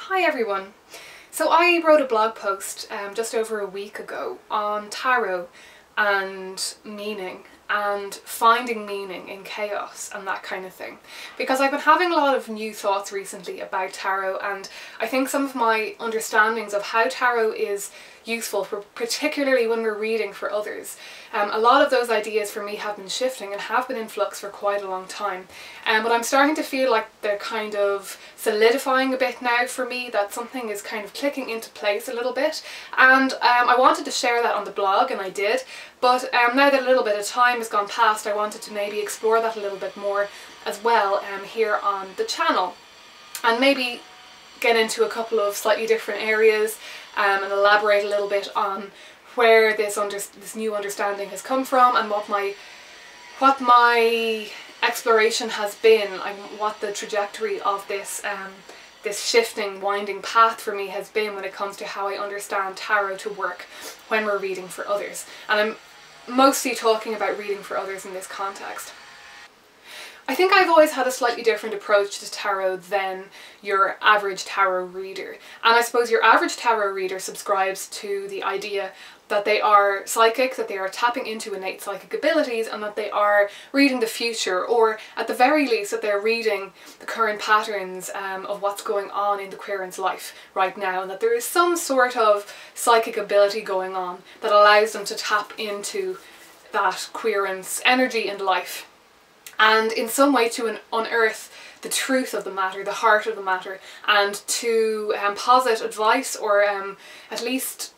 Hi everyone! So I wrote a blog post just over a week ago on tarot and meaning and finding meaning in chaos and that kind of thing, because I've been having a lot of new thoughts recently about tarot, and I think some of my understandings of how tarot is useful for particularly when we're reading for others. A lot of those ideas for me have been shifting and have been in flux for quite a long time, but I'm starting to feel like they're kind of solidifying a bit now for me, that something is kind of clicking into place a little bit, and I wanted to share that on the blog, and I did, but now that a little bit of time has gone past, I wanted to maybe explore that a little bit more as well here on the channel, and maybe get into a couple of slightly different areas and elaborate a little bit on where this new understanding has come from, and what my exploration has been, and what the trajectory of this this shifting, winding path for me has been when it comes to how I understand tarot to work when we're reading for others. And I'm mostly talking about reading for others in this context. I think I've always had a slightly different approach to tarot than your average tarot reader. And I suppose your average tarot reader subscribes to the idea that they are psychic, that they are tapping into innate psychic abilities, and that they are reading the future, or at the very least that they're reading the current patterns of what's going on in the querent's life right now, and that there is some sort of psychic ability going on that allows them to tap into that querent's energy and life, and in some way to unearth the truth of the matter, the heart of the matter, and to posit advice, or at least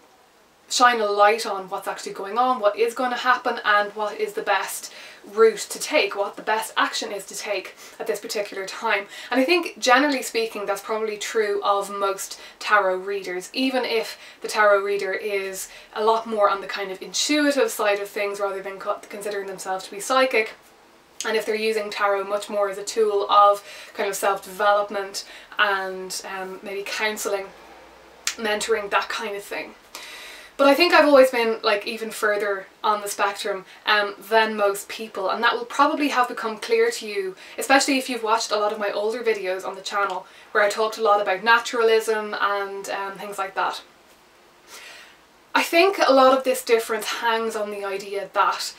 shine a light on what's actually going on, what is going to happen, and what is the best route to take, what the best action is to take at this particular time. And I think generally speaking that's probably true of most tarot readers, even if the tarot reader is a lot more on the kind of intuitive side of things rather than considering themselves to be psychic. And if they're using tarot much more as a tool of kind of self-development and maybe counselling, mentoring, that kind of thing. But I think I've always been like even further on the spectrum than most people, and that will probably have become clear to you, especially if you've watched a lot of my older videos on the channel where I talked a lot about naturalism and things like that. I think a lot of this difference hangs on the idea that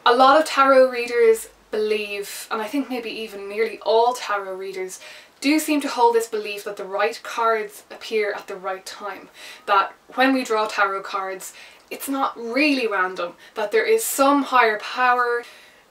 a lot of tarot readers believe, and I think maybe even nearly all tarot readers do seem to hold this belief that the right cards appear at the right time. That when we draw tarot cards, it's not really random, that there is some higher power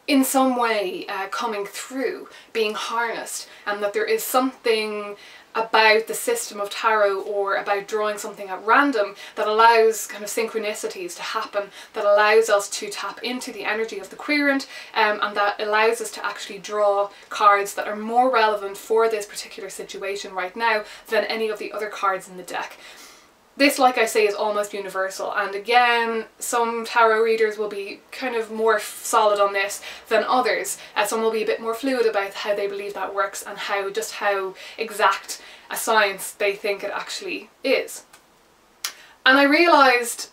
in some way coming through, being harnessed, and that there is something about the system of tarot, or about drawing something at random, that allows kind of synchronicities to happen, that allows us to tap into the energy of the querent, and that allows us to actually draw cards that are more relevant for this particular situation right now than any of the other cards in the deck. This, like I say, is almost universal, and again, some tarot readers will be kind of more solid on this than others. Some will be a bit more fluid about how they believe that works, and just how exact a science they think it actually is. And I realised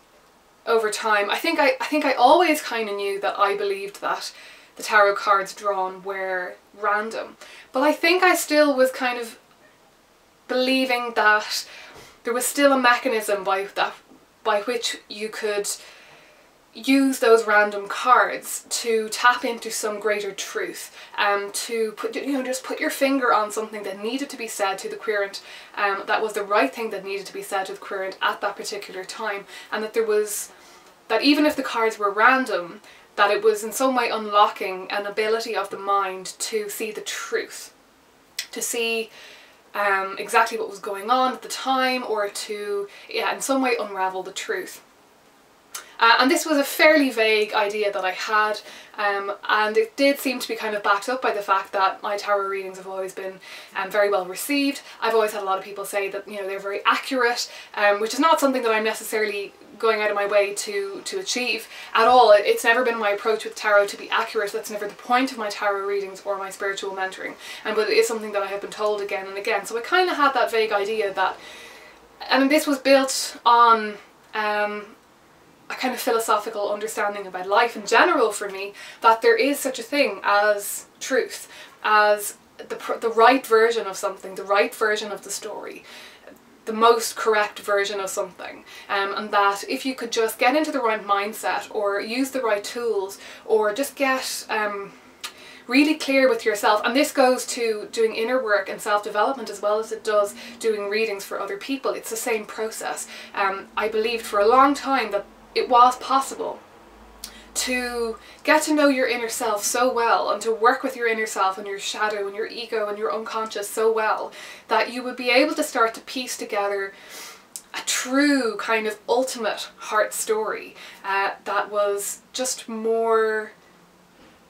over time, I think I always kind of knew that I believed that the tarot cards drawn were random, but I think I still was kind of believing that there was still a mechanism by which you could use those random cards to tap into some greater truth, to just put your finger on something that needed to be said to the querent, that was the right thing that needed to be said to the querent at that particular time, and that even if the cards were random, that it was in some way unlocking an ability of the mind to see the truth, to see exactly what was going on at the time, or to, in some way unravel the truth. And this was a fairly vague idea that I had, and it did seem to be kind of backed up by the fact that my tarot readings have always been very well received. I've always had a lot of people say that, you know, they're very accurate, which is not something that I'm necessarily going out of my way to achieve at all. It's never been my approach with tarot to be accurate. That's never the point of my tarot readings or my spiritual mentoring, but it is something that I have been told again and again. So I kind of had that vague idea that, and this was built on a kind of philosophical understanding about life in general for me, that there is such a thing as truth, as the right version of something, the right version of the story, the most correct version of something, and that if you could just get into the right mindset or use the right tools or just get really clear with yourself, and this goes to doing inner work and self-development as well as it does doing readings for other people. It's the same process. I believed for a long time that it was possible to get to know your inner self so well and to work with your inner self and your shadow and your ego and your unconscious so well that you would be able to start to piece together a true kind of ultimate heart story that was just more,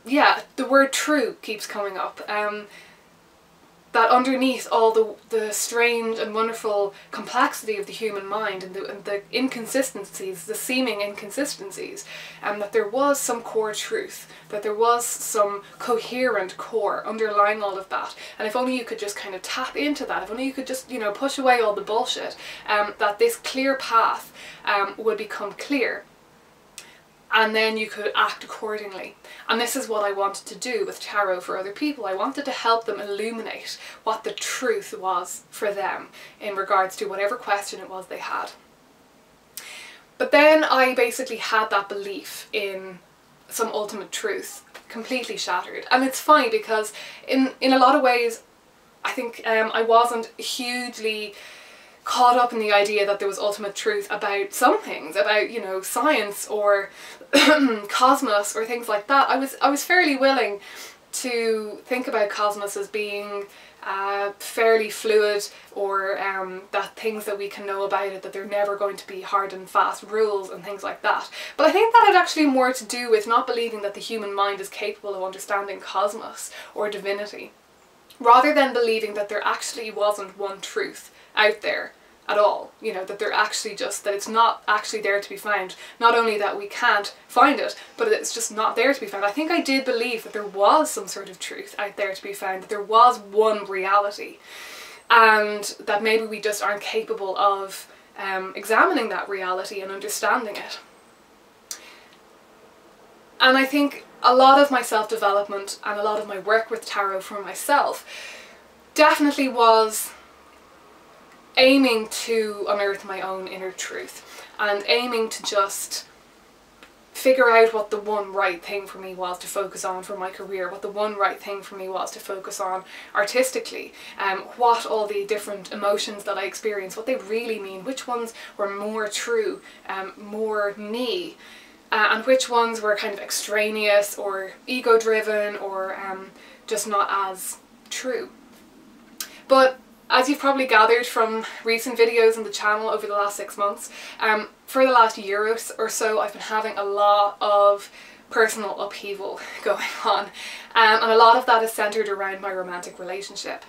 yeah, the word true keeps coming up. That underneath all the strange and wonderful complexity of the human mind and the inconsistencies, the seeming inconsistencies, and that there was some core truth, that there was some coherent core underlying all of that. And if only you could just kind of tap into that, if only you could just, you know, push away all the bullshit, that this clear path would become clear. And then you could act accordingly. And this is what I wanted to do with tarot for other people. I wanted to help them illuminate what the truth was for them in regards to whatever question it was they had. But then I basically had that belief in some ultimate truth completely shattered. And it's fine because in a lot of ways I think I wasn't hugely caught up in the idea that there was ultimate truth about some things, about, you know, science or cosmos or things like that. I was fairly willing to think about cosmos as being fairly fluid, or that things that we can know about it, that they're never going to be hard and fast rules and things like that. But I think that had actually more to do with not believing that the human mind is capable of understanding cosmos or divinity, rather than believing that there actually wasn't one truth out there at all, you know, that they're actually just, that it's not actually there to be found. Not only that we can't find it, but it's just not there to be found. I think I did believe that there was some sort of truth out there to be found, that there was one reality, and that maybe we just aren't capable of examining that reality and understanding it. And I think a lot of my self-development and a lot of my work with tarot for myself definitely was aiming to unearth my own inner truth and aiming to just figure out what the one right thing for me was to focus on for my career, what the one right thing for me was to focus on artistically, what all the different emotions that I experienced, what they really mean, which ones were more true, more me, and which ones were kind of extraneous or ego-driven or just not as true. But as you've probably gathered from recent videos on the channel over the last 6 months, for the last year or so I've been having a lot of personal upheaval going on, and a lot of that is centred around my romantic relationship.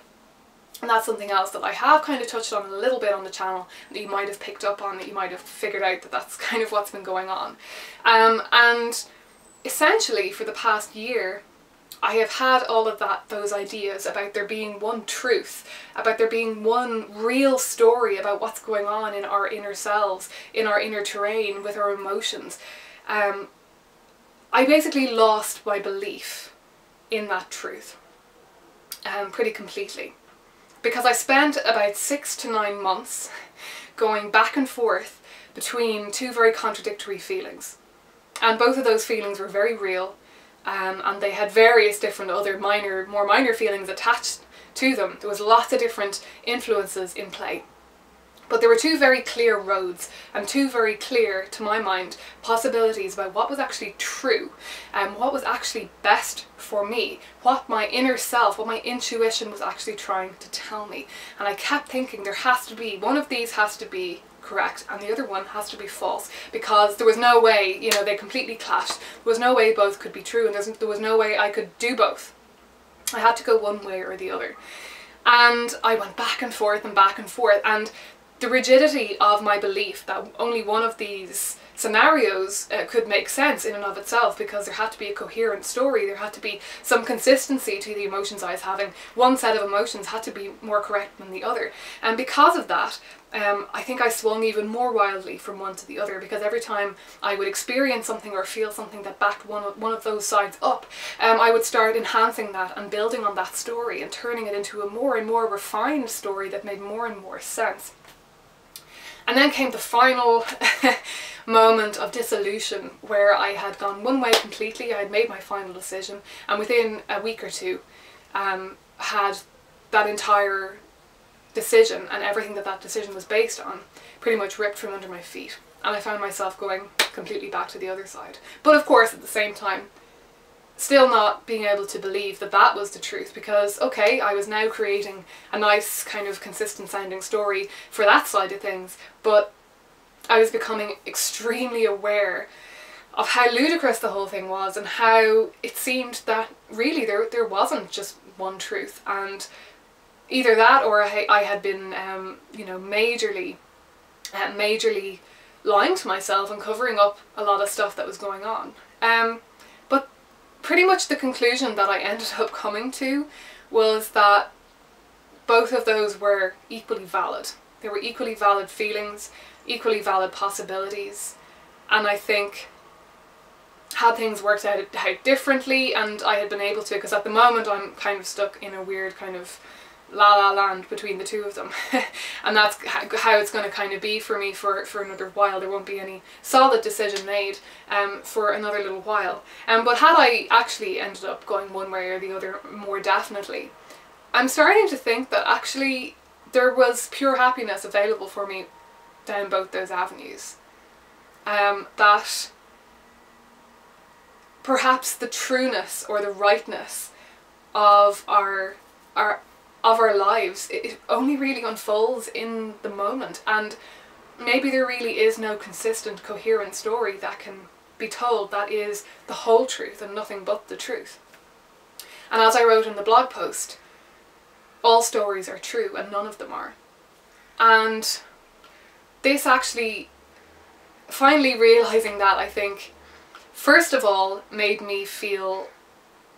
And that's something else that I have kind of touched on a little bit on the channel, that you might have picked up on, that you might have figured out that that's kind of what's been going on. And essentially for the past year I have had all of those ideas about there being one truth, about there being one real story about what's going on in our inner selves, in our inner terrain, with our emotions. I basically lost my belief in that truth pretty completely, because I spent about 6 to 9 months going back and forth between two very contradictory feelings, and both of those feelings were very real. And they had various different other more minor feelings attached to them. There was lots of different influences in play. But there were two very clear roads and two very clear, to my mind, possibilities about what was actually true and what was actually best for me, what my inner self, what my intuition was actually trying to tell me. And I kept thinking there has to be, one of these has to be correct and the other one has to be false, because there was no way, you know, they completely clashed. There was no way both could be true, and there was no way I could do both. I had to go one way or the other. And I went back and forth, and the rigidity of my belief that only one of these scenarios could make sense in and of itself, because there had to be a coherent story, there had to be some consistency to the emotions I was having. One set of emotions had to be more correct than the other, and because of that I think I swung even more wildly from one to the other, because every time I would experience something or feel something that backed one of those sides up, I would start enhancing that and building on that story and turning it into a more and more refined story that made more and more sense. And then came the final moment of dissolution where I had gone one way completely. I had made my final decision, and within a week or two had that entire decision and everything that that decision was based on pretty much ripped from under my feet. And I found myself going completely back to the other side. But of course, at the same time, still not being able to believe that that was the truth, because, okay, I was now creating a nice kind of consistent sounding story for that side of things, but I was becoming extremely aware of how ludicrous the whole thing was, and how it seemed that really there wasn't just one truth, and either that or I had been, you know, majorly lying to myself and covering up a lot of stuff that was going on. But pretty much the conclusion that I ended up coming to was that both of those were equally valid. They were equally valid feelings, equally valid possibilities, and I think had things worked out differently and I had been able to, because at the moment I'm kind of stuck in a weird kind of la land between the two of them and that's how it's going to kind of be for me for another while. There won't be any solid decision made for another little while, but had I actually ended up going one way or the other more definitely, I'm starting to think that actually there was pure happiness available for me down both those avenues. That perhaps the trueness or the rightness of our lives, it only really unfolds in the moment, and maybe there really is no consistent, coherent story that can be told that is the whole truth and nothing but the truth. And as I wrote in the blog post, all stories are true and none of them are. And this actually, finally realising that, I think, first of all, made me feel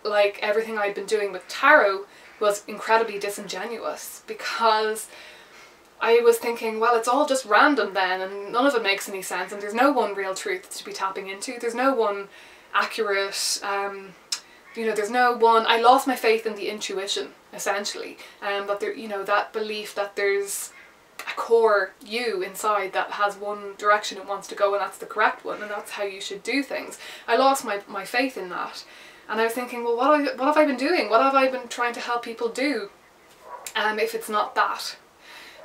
like everything I'd been doing with tarot was incredibly disingenuous, because I was thinking, well, it's all just random then, and none of it makes any sense, and there's no one real truth to be tapping into. There's no one accurate, you know, there's no one. I lost my faith in the intuition, essentially, that there, you know, that belief that there's a core you inside that has one direction it wants to go, and that's the correct one, and that's how you should do things. I lost my faith in that. And I was thinking, well, what have I been doing? What have I been trying to help people do if it's not that?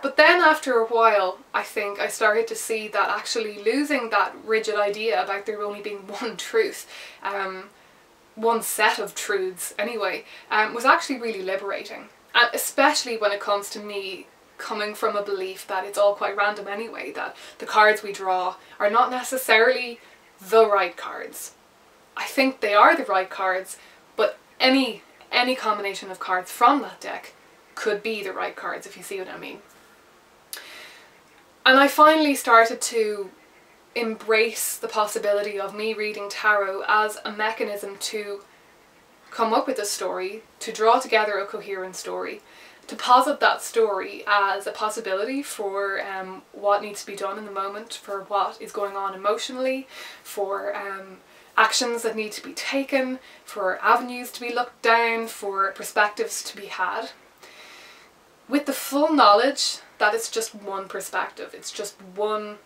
But then after a while, I think I started to see that actually losing that rigid idea about there only being one truth, one set of truths anyway, was actually really liberating. And especially when it comes to me coming from a belief that it's all quite random anyway, that the cards we draw are not necessarily the right cards. I think they are the right cards, but any combination of cards from that deck could be the right cards, if you see what I mean. And I finally started to embrace the possibility of me reading tarot as a mechanism to come up with a story, to draw together a coherent story, to posit that story as a possibility for what needs to be done in the moment, for what is going on emotionally, for actions that need to be taken, for avenues to be looked down, for perspectives to be had, with the full knowledge that it's just one perspective, it's just one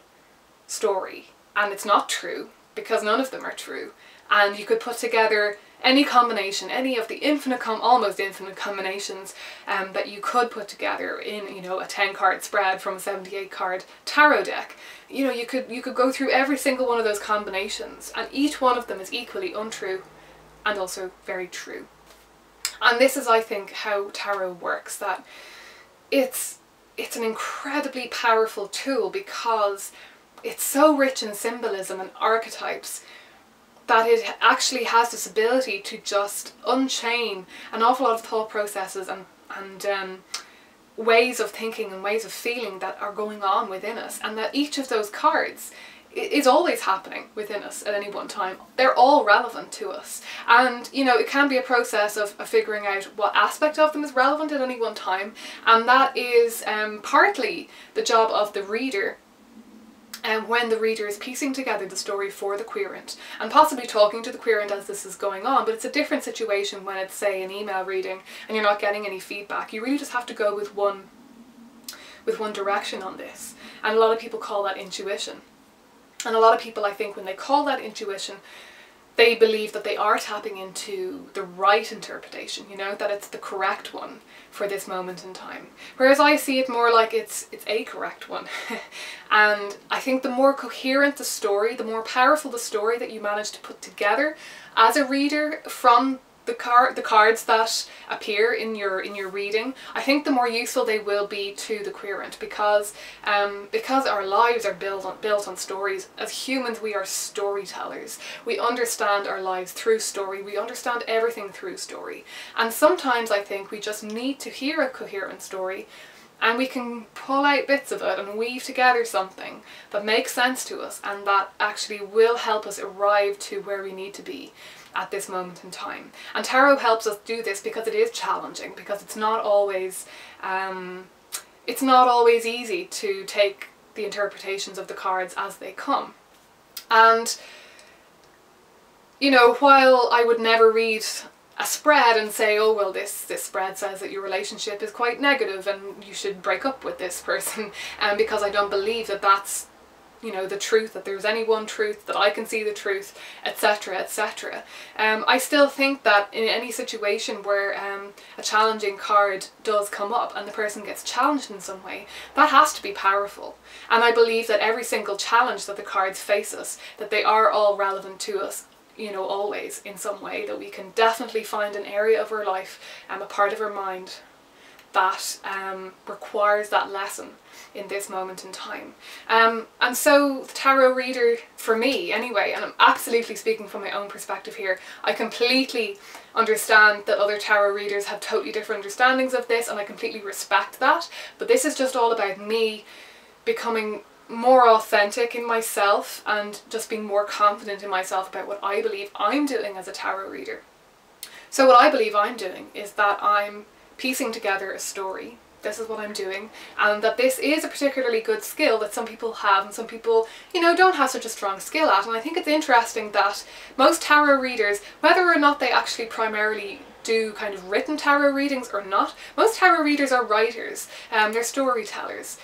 story, and it's not true, because none of them are true. And you could put together any combination, any of the almost infinite combinations that you could put together in, you know, a 10-card spread from a 78-card tarot deck. You know, you could go through every single one of those combinations, and each one of them is equally untrue and also very true. And this is, I think, how tarot works, that it's an incredibly powerful tool because it's so rich in symbolism and archetypes that it actually has this ability to just unchain an awful lot of thought processes and ways of thinking and ways of feeling that are going on within us, and that each of those cards is always happening within us at any one time. They're all relevant to us, and you know, it can be a process of figuring out what aspect of them is relevant at any one time, and that is partly the job of the reader. And when the reader is piecing together the story for the querent, and possibly talking to the querent as this is going on, but it's a different situation when it's, say, an email reading and you're not getting any feedback. You really just have to go with one with one direction on this. And a lot of people call that intuition. And a lot of people, I think, when they call that intuition, they believe that they are tapping into the right interpretation, you know, that it's the correct one for this moment in time. Whereas I see it more like it's a correct one. And I think the more coherent the story, the more powerful the story that you manage to put together as a reader from the cards that appear in your reading, I think the more useful they will be to the querent, because our lives are built on stories. As humans, we are storytellers. We understand our lives through story. We understand everything through story. And sometimes I think we just need to hear a coherent story, and we can pull out bits of it and weave together something that makes sense to us and that actually will help us arrive to where we need to be at this moment in time. And tarot helps us do this because it is challenging, because it's not always easy to take the interpretations of the cards as they come. And you know, while I would never read a spread and say, oh well, this spread says that your relationship is quite negative and you should break up with this person, because I don't believe that that's, you know, the truth, that there's any one truth, that I can see the truth, etc, etc. I still think that in any situation where a challenging card does come up and the person gets challenged in some way, that has to be powerful. And I believe that every single challenge that the cards face us, that they are all relevant to us, you know, always in some way, that we can definitely find an area of our life, a part of our mind that requires that lesson in this moment in time. And so the tarot reader, for me anyway, and I'm absolutely speaking from my own perspective here, I completely understand that other tarot readers have totally different understandings of this, and I completely respect that, but this is just all about me becoming more authentic in myself and just being more confident in myself about what I believe I'm doing as a tarot reader. So what I believe I'm doing is that I'm piecing together a story. This is what I'm doing, and that this is a particularly good skill that some people have and some people, you know, don't have such a strong skill at. And I think it's interesting that most tarot readers, whether or not they actually primarily do kind of written tarot readings or not, most tarot readers are writers, they're storytellers.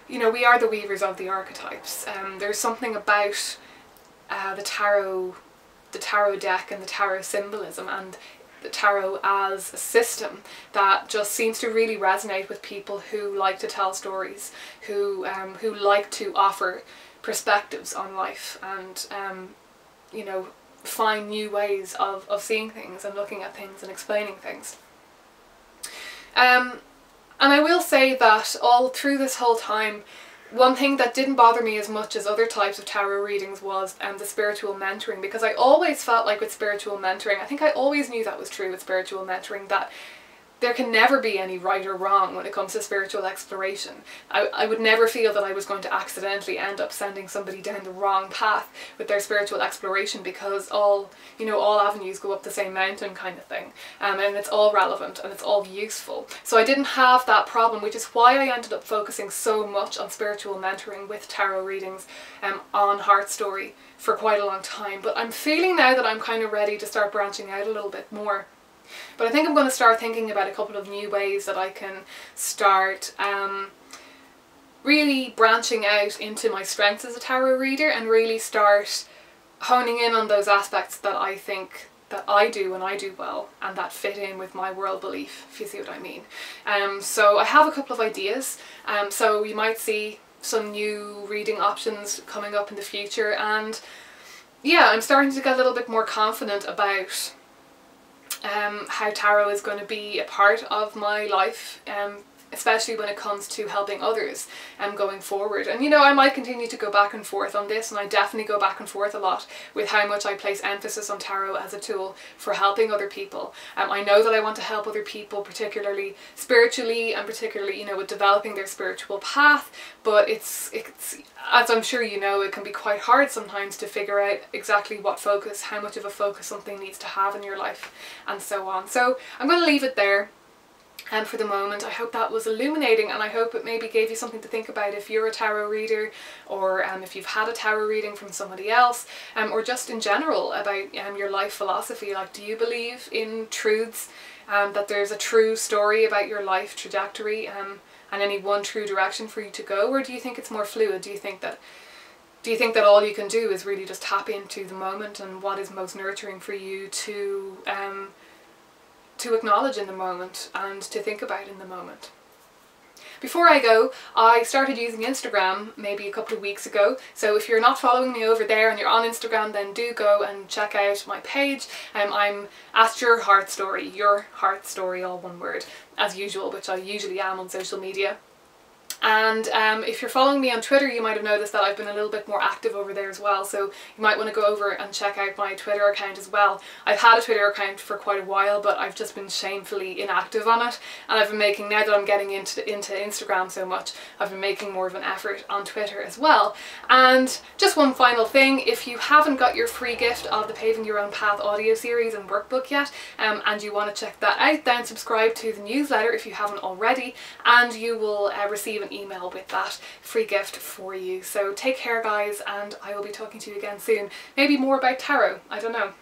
You know, we are the weavers of the archetypes. There's something about the tarot deck and the tarot symbolism and the tarot as a system that just seems to really resonate with people who like to tell stories, who like to offer perspectives on life and you know, find new ways of seeing things and looking at things and explaining things. And I will say that all through this whole time, one thing that didn't bother me as much as other types of tarot readings was the spiritual mentoring, because I always felt like with spiritual mentoring, I think I always knew that was true with spiritual mentoring, that there can never be any right or wrong when it comes to spiritual exploration. I would never feel that I was going to accidentally end up sending somebody down the wrong path with their spiritual exploration, because all avenues go up the same mountain kind of thing, and it's all relevant and it's all useful. So I didn't have that problem, which is why I ended up focusing so much on spiritual mentoring with tarot readings on Heart Story for quite a long time. But I'm feeling now that I'm kind of ready to start branching out a little bit more. But I think I'm going to start thinking about a couple of new ways that I can start really branching out into my strengths as a tarot reader, and really start honing in on those aspects that I think that I do and I do well, and that fit in with my world belief, if you see what I mean. So I have a couple of ideas, so you might see some new reading options coming up in the future, and yeah, I'm starting to get a little bit more confident about how tarot is going to be a part of my life, especially when it comes to helping others going forward. And you know, I might continue to go back and forth on this, and I definitely go back and forth a lot with how much I place emphasis on tarot as a tool for helping other people. I know that I want to help other people, particularly spiritually, and particularly, you know, with developing their spiritual path, but it's as I'm sure you know, it can be quite hard sometimes to figure out exactly what focus, how much of a focus something needs to have in your life, and so on. So I'm going to leave it there. And for the moment, I hope that was illuminating, and I hope it maybe gave you something to think about if you're a tarot reader, or if you've had a tarot reading from somebody else, or just in general about your life philosophy. Like, do you believe in truths, that there's a true story about your life trajectory, and any one true direction for you to go, or do you think it's more fluid? Do you think that all you can do is really just tap into the moment and what is most nurturing for you to acknowledge in the moment and to think about in the moment? Before I go, I started using Instagram maybe a couple of weeks ago, so if you're not following me over there and you're on Instagram, then do go and check out my page. I'm at Your Heart Story, Your Heart Story, all one word, as usual, which I usually am on social media. And if you're following me on Twitter, you might have noticed that I've been a little bit more active over there as well, so you might want to go over and check out my Twitter account as well. I've had a Twitter account for quite a while, but I've just been shamefully inactive on it, and I've been making, now that I'm getting into Instagram so much, I've been making more of an effort on Twitter as well. And just one final thing, if you haven't got your free gift of the Paving Your Own Path audio series and workbook yet, and you want to check that out, then subscribe to the newsletter if you haven't already, and you will receive an email with that free gift for you. So take care guys, and I will be talking to you again soon. Maybe more about tarot, I don't know.